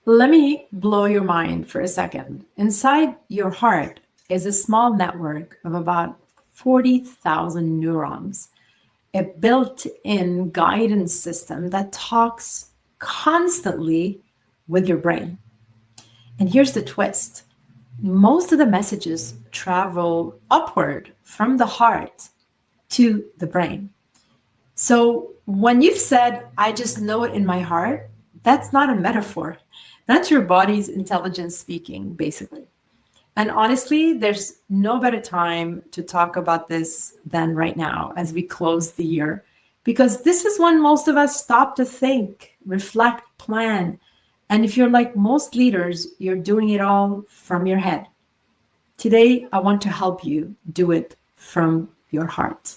Let me blow your mind for a second. Inside your heart is a small network of about 40,000 neurons, a built-in guidance system that talks constantly with your brain. And here's the twist. Most of the messages travel upward from the heart to the brain. So when you've said, I just know it in my heart, that's not a metaphor. That's your body's intelligence speaking, basically. And honestly, there's no better time to talk about this than right now as we close the year, because this is when most of us stop to think, reflect, plan. And if you're like most leaders, you're doing it all from your head. Today, I want to help you do it from your heart.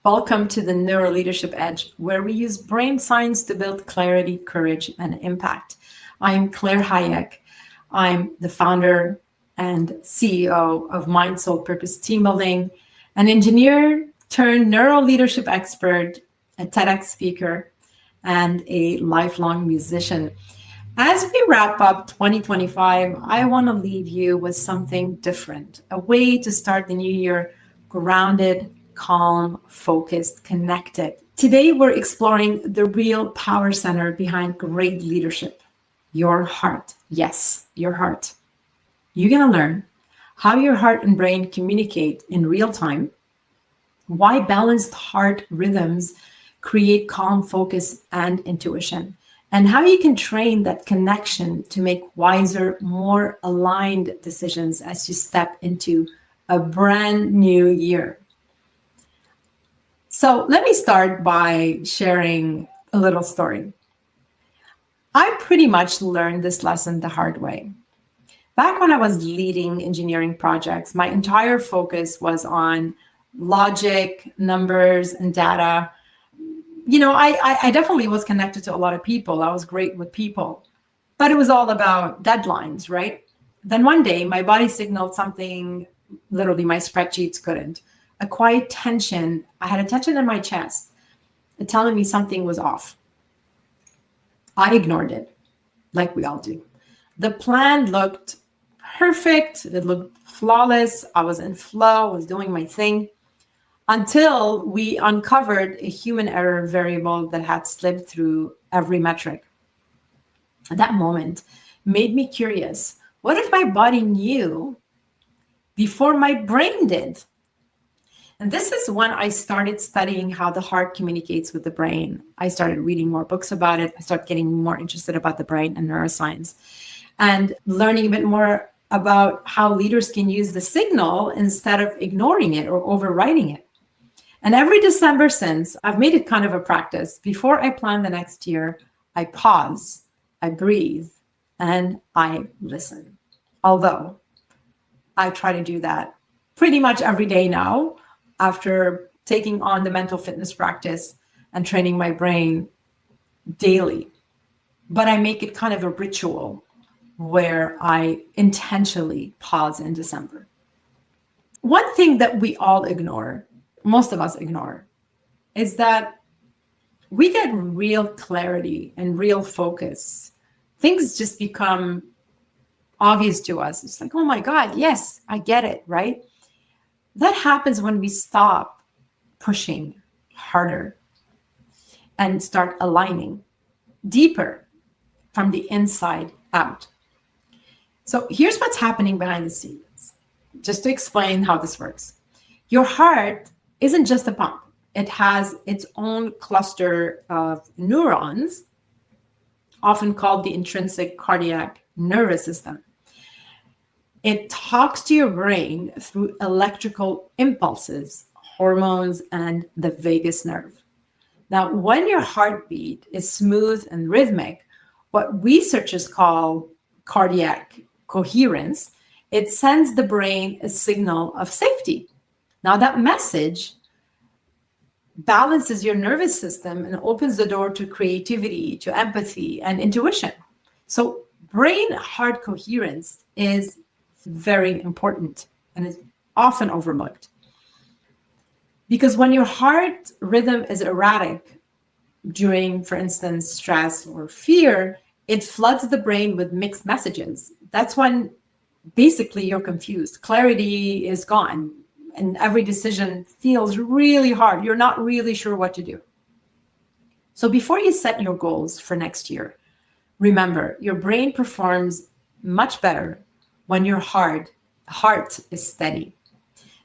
Welcome to the Neuro Leadership Edge, where we use brain science to build clarity, courage, and impact. I'm Claire Hayek. I'm the founder and CEO of Mind, Soul, Purpose Team Building, an engineer turned neuro leadership expert, a TEDx speaker, and a lifelong musician. As we wrap up 2025, I want to leave you with something different, a way to start the new year grounded, calm, focused, connected. Today, we're exploring the real power center behind great leadership, your heart. Yes, your heart. You're going to learn how your heart and brain communicate in real time, why balanced heart rhythms create calm focus and intuition, and how you can train that connection to make wiser, more aligned decisions as you step into a brand new year. So let me start by sharing a little story. I pretty much learned this lesson the hard way. Back when I was leading engineering projects, my entire focus was on logic, numbers, and data. I definitely was connected to a lot of people. I was great with people, but it was all about deadlines, right? Then one day, my body signaled something literally my spreadsheets couldn't. A quiet tension. I had a tension in my chest, telling me something was off. I ignored it, like we all do. The plan looked perfect. It looked flawless. I was in flow, I was doing my thing, until we uncovered a human error variable that had slipped through every metric. That moment made me curious. What if my body knew before my brain did? And this is when I started studying how the heart communicates with the brain. I started reading more books about it. I started getting more interested about the brain and neuroscience, and learning a bit more about how leaders can use the signal instead of ignoring it or overriding it. And every December since, I've made it kind of a practice. Before I plan the next year, I pause, I breathe, and I listen. Although I try to do that pretty much every day now, after taking on the mental fitness practice and training my brain daily. But I make it kind of a ritual where I intentionally pause in December. One thing that we all ignore, most of us ignore, is that we get real clarity and real focus. Things just become obvious to us. It's like, oh my God, yes, I get it, right? That happens when we stop pushing harder and start aligning deeper from the inside out. So here's what's happening behind the scenes, just to explain how this works. Your heart isn't just a pump. It has its own cluster of neurons, often called the intrinsic cardiac nervous system. It talks to your brain through electrical impulses, hormones, and the vagus nerve. Now, when your heartbeat is smooth and rhythmic, what researchers call cardiac coherence, it sends the brain a signal of safety. Now, that message balances your nervous system and opens the door to creativity, to empathy, and intuition. So brain-heart coherence is very important and is often overlooked. Because when your heart rhythm is erratic during, for instance, stress or fear, it floods the brain with mixed messages. That's when basically you're confused. Clarity is gone, and every decision feels really hard. You're not really sure what to do. So before you set your goals for next year, remember, your brain performs much better when your heart is steady.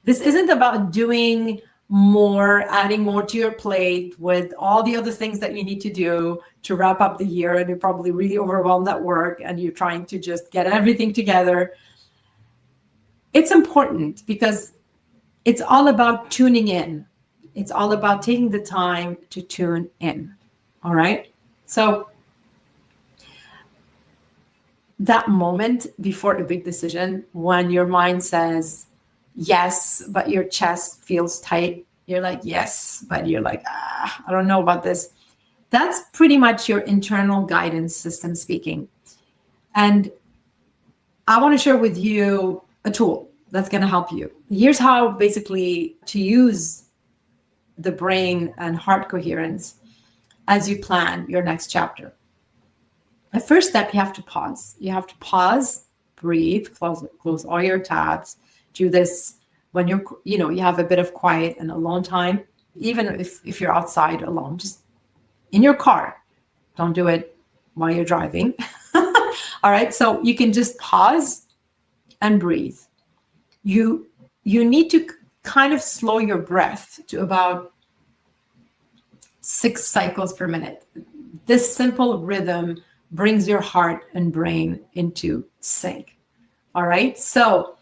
This isn't about doing more, adding more to your plate with all the other things that you need to do to wrap up the year, and you're probably really overwhelmed at work and you're trying to just get everything together. It's important because it's all about tuning in. It's all about taking the time to tune in. All right? So that moment before a big decision, when your mind says yes, but your chest feels tight, you're like, yes, but you're like, I don't know about this. That's pretty much your internal guidance system speaking. And I want to share with you a tool that's going to help you. Here's how basically to use the brain and heart coherence as you plan your next chapter. The first step, you have to pause. You have to pause, breathe, close all your tabs. Do this when you have a bit of quiet and alone time, even if you're outside alone, just in your car. Don't do it while you're driving. All right, so you can just pause and breathe. You need to kind of slow your breath to about 6 cycles per minute. This simple rhythm brings your heart and brain into sync. All right, so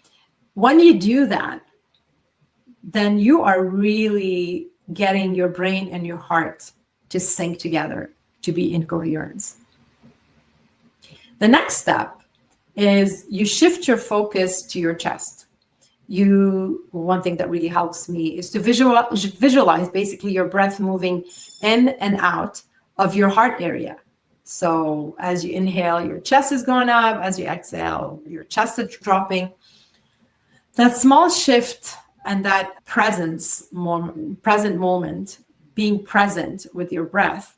when you do that, then you are really getting your brain and your heart to sync together, to be in coherence. The next step is you shift your focus to your chest. One thing that really helps me is to visualize basically your breath moving in and out of your heart area. So as you inhale, your chest is going up. As you exhale, your chest is dropping. That small shift and that present moment, being present with your breath,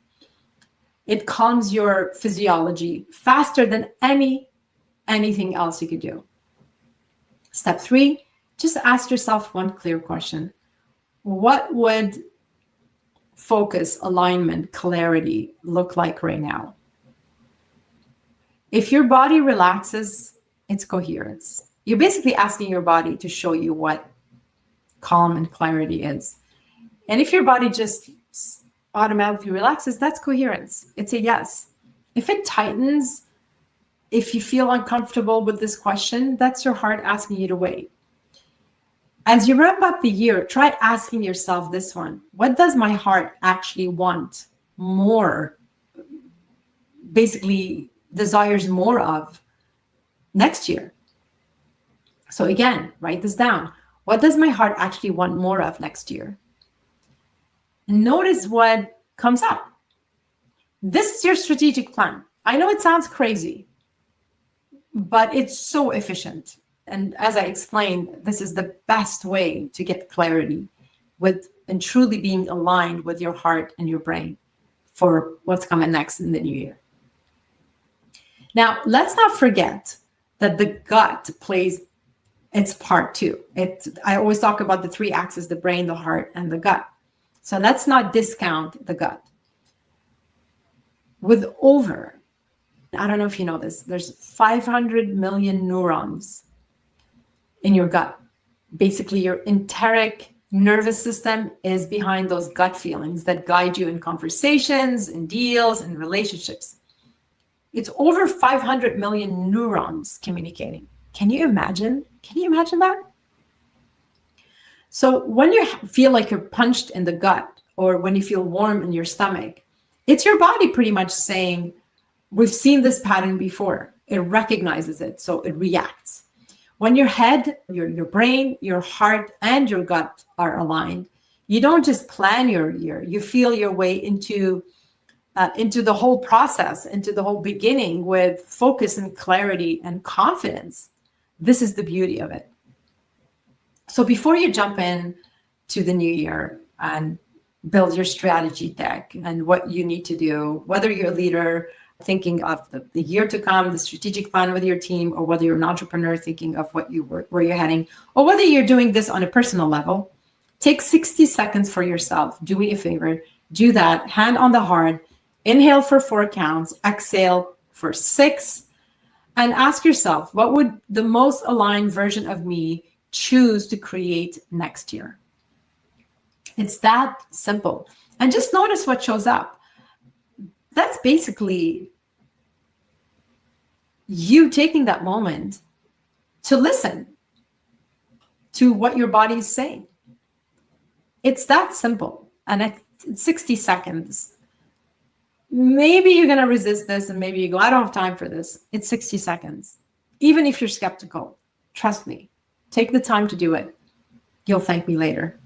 it calms your physiology faster than anything else you could do. Step 3, just ask yourself one clear question. What would focus, alignment, clarity look like right now? If your body relaxes, it's coherence. You're basically asking your body to show you what calm and clarity is. And if your body just automatically relaxes, that's coherence. It's a yes. If it tightens, if you feel uncomfortable with this question, that's your heart asking you to wait. As you wrap up the year, try asking yourself this one. What does my heart actually want more? Basically, desires more of next year. So again, write this down. What does my heart actually want more of next year? Notice what comes up. This is your strategic plan. I know it sounds crazy, but it's so efficient. And as I explained, this is the best way to get clarity and truly being aligned with your heart and your brain for what's coming next in the new year. Now, let's not forget that the gut plays its part too. I always talk about the 3 axes, the brain, the heart, and the gut. So let's not discount the gut. I don't know if you know this, there's 500 million neurons in your gut. Basically, your enteric nervous system is behind those gut feelings that guide you in conversations, in deals, in relationships. It's over 500 million neurons communicating. Can you imagine? Can you imagine that? So when you feel like you're punched in the gut, or when you feel warm in your stomach, it's your body pretty much saying, we've seen this pattern before. It recognizes it, so it reacts. When your head, your brain, your heart, and your gut are aligned, you don't just plan your year, you feel your way into the whole process, into the whole beginning with focus and clarity and confidence. This is the beauty of it. So before you jump in to the new year and build your strategy deck and what you need to do, whether you're a leader thinking of the year to come, the strategic plan with your team, or whether you're an entrepreneur thinking of where you're heading, or whether you're doing this on a personal level. Take 60 seconds for yourself. Do me a favor. Do that. Hand on the heart. Inhale for 4 counts. Exhale for 6. And ask yourself, what would the most aligned version of me choose to create next year? It's that simple. And just notice what shows up. That's basically you taking that moment to listen to what your body is saying. It's that simple. And it's 60 seconds. Maybe you're going to resist this and maybe you go, I don't have time for this. It's 60 seconds. Even if you're skeptical, trust me, take the time to do it. You'll thank me later.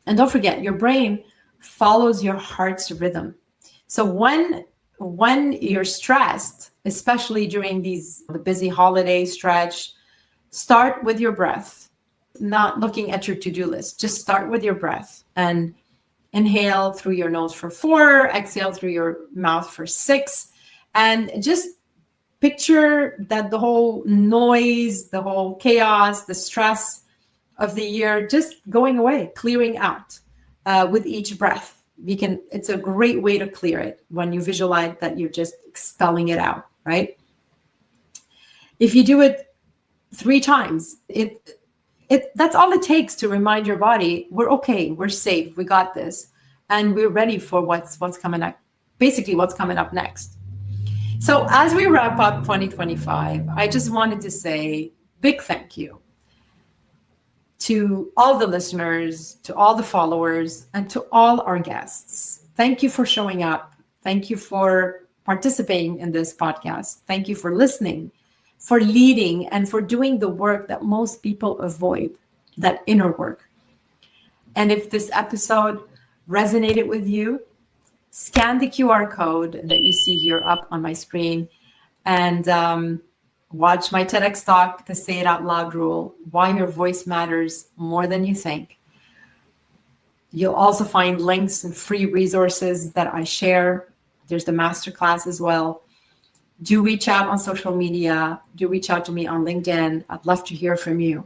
And don't forget, your brain follows your heart's rhythm. So when you're stressed, especially during the busy holiday stretch, start with your breath, not looking at your to-do list. Just start with your breath and inhale through your nose for 4, exhale through your mouth for 6, and just picture that the whole noise, the whole chaos, the stress of the year just going away, clearing out with each breath. It's a great way to clear it when you visualize that you're just expelling it out, right? If you do it 3 times, that's all it takes to remind your body, we're okay, we're safe, we got this, and we're ready for what's coming up, basically what's coming up next. So as we wrap up 2025, I just wanted to say big thank you to all the listeners, to all the followers, and to all our guests. Thank you for showing up. Thank you for participating in this podcast. Thank you for listening, for leading, and for doing the work that most people avoid, that inner work. And if this episode resonated with you, scan the QR code that you see here up on my screen and watch my TEDx talk, the Say It Out Loud rule, why your voice matters more than you think. You'll also find links and free resources that I share. There's the masterclass as well. Do reach out on social media. Do reach out to me on LinkedIn. I'd love to hear from you.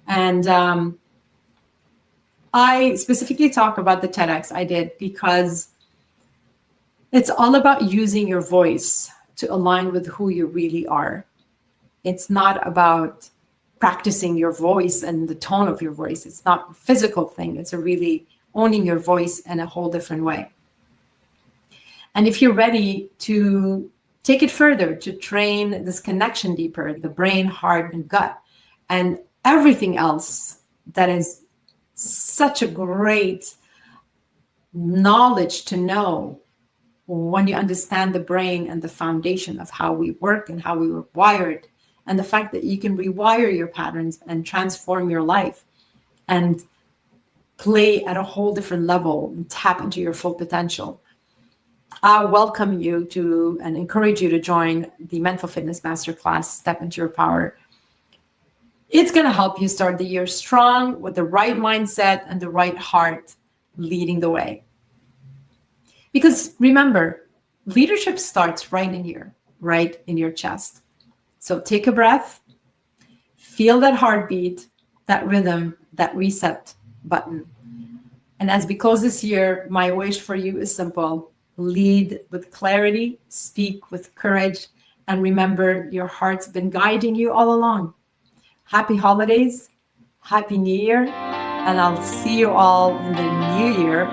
And I specifically talk about the TEDx I did because it's all about using your voice to align with who you really are. It's not about practicing your voice and the tone of your voice. It's not a physical thing. It's a really owning your voice in a whole different way. And if you're ready to take it further, to train this connection deeper, the brain, heart, and gut, and everything else that is such a great knowledge to know when you understand the brain and the foundation of how we work and how we were wired, and the fact that you can rewire your patterns and transform your life and play at a whole different level and tap into your full potential. I welcome you to and encourage you to join the Mental Fitness Masterclass, Step Into Your Power. It's going to help you start the year strong with the right mindset and the right heart leading the way. Because remember, leadership starts right in here, right in your chest. So take a breath, feel that heartbeat, that rhythm, that reset button. And as we close this year, my wish for you is simple. Lead with clarity, speak with courage, and remember your heart's been guiding you all along. Happy holidays, happy new year, and I'll see you all in the new year.